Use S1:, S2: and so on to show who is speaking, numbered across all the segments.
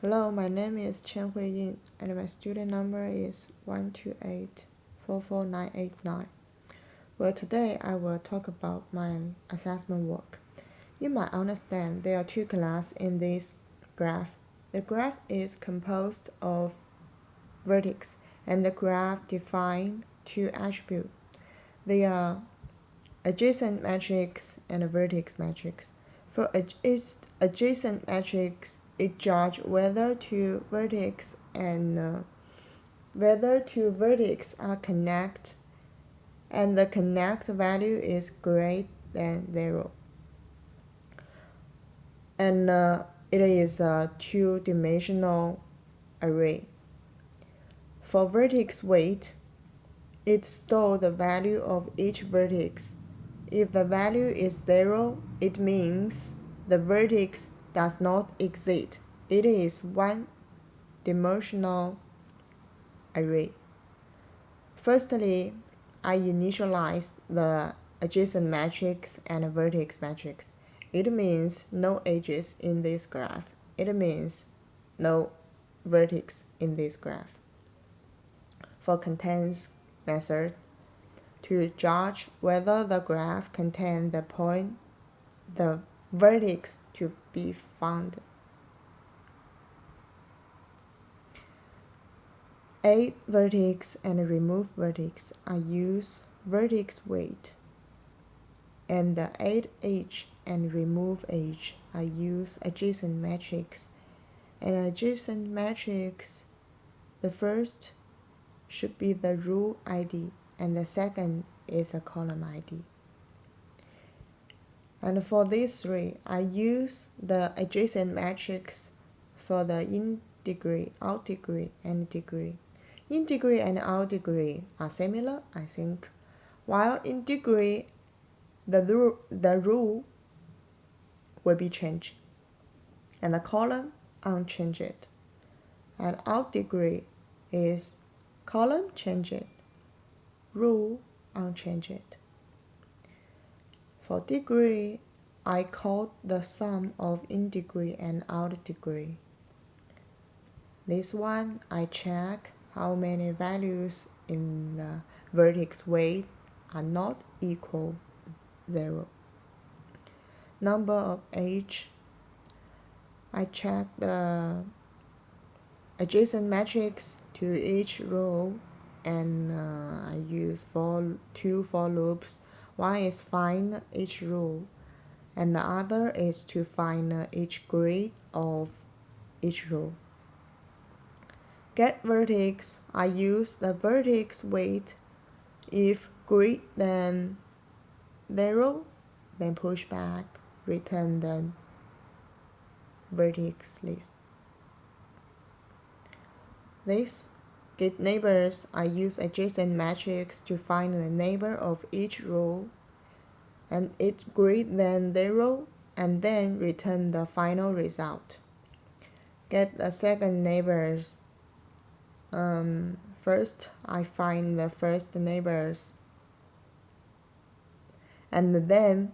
S1: Hello, my name is Qianhui Yin, and my student number is 128-44989. Well, today I will talk about my assessment work. You might understand there are two classes in this graph. The graph is composed of vertex, and the graph defines two attributes. They are adjacent matrix and a vertex matrix. For adjacent matrix, it judges whether two vertex are connected, and the connect value is greater than 0. And it is a two-dimensional array. For vertex weight, it stores the value of each vertex. If the value is 0, it means the vertex does not exist. It is one-dimensional array. Firstly, I initialize the adjacent matrix and vertex matrix. It means no edges in this graph. It means no vertex in this graph. For contains method, to judge whether the graph contains the vertex to be found. Add vertex and remove vertex. I use vertex weight. And the add edge and remove edge, I use adjacent matrix. And adjacent matrix, the first should be the row ID, and the second is a column ID. And for these three, I use the adjacent matrix for the in degree, out degree, and degree. In degree and out degree are similar, I think, while in degree, the row will be changed, and the column unchanged. And out degree is column changed, row unchanged. For degree, I call the sum of in degree and out degree. This one, I check how many values in the vertex weight are not equal 0. Number of edge, I check the adjacent matrix to each row, and I use two for loops. One is find each row, and the other is to find each grid of each row. Get vertex, I use the vertex weight. If greater than 0, then push back, return the vertex list. This get neighbors, I use adjacent matrix to find the neighbor of each row, and it greater than 0, and then return the final result. Get the second neighbors. First, I find the first neighbors, and then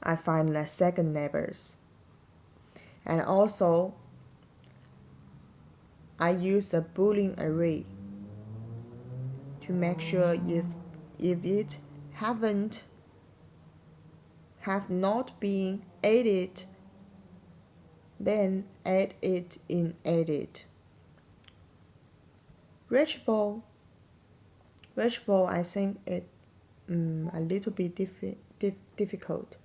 S1: I find the second neighbors. And also, I use a Boolean array to make sure if it have not been added, then add it in edit. Reachable, I think it a little bit difficult.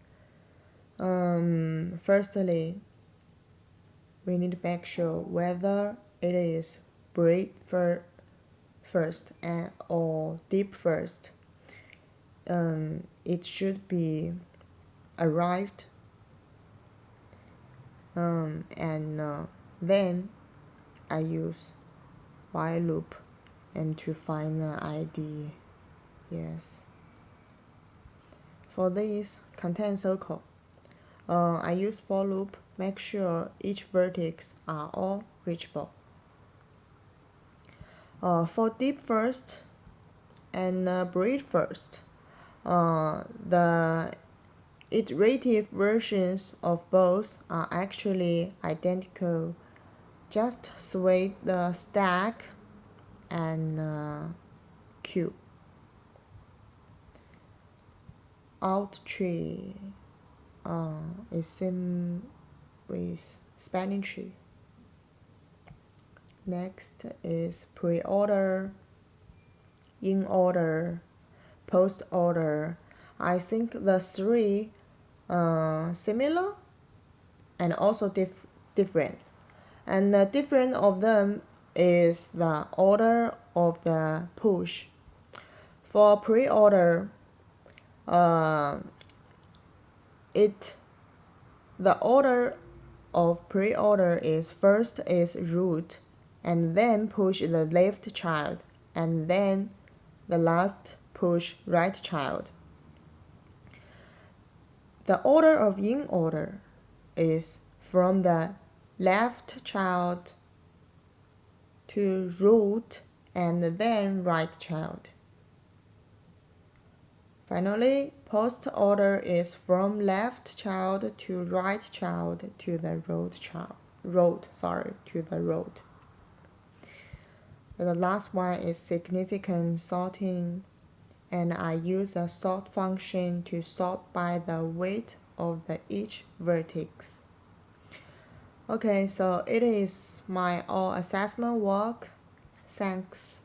S1: Firstly, we need to make sure whether it is breadth first or deep first. It should be arrived, and then I use while loop and to find the ID. Yes. For this content circle, I use for loop, make sure each vertex are all reachable. For deep first and breadth first, the iterative versions of both are actually identical just switch the stack and cube. Alt tree is same with spanning tree. Next is pre-order, in order, post order. I think the three similar and also different. And the different of them is the order of the push. For pre-order, the order of pre-order is first is root, and then push the left child, and then the last push right child. The order of in order is from the left child to root and then right child. Finally, post order is from left child to right child to the root. The last one is significant sorting, and I use a sort function to sort by the weight of each vertex. Okay, so it is my all assessment work. Thanks.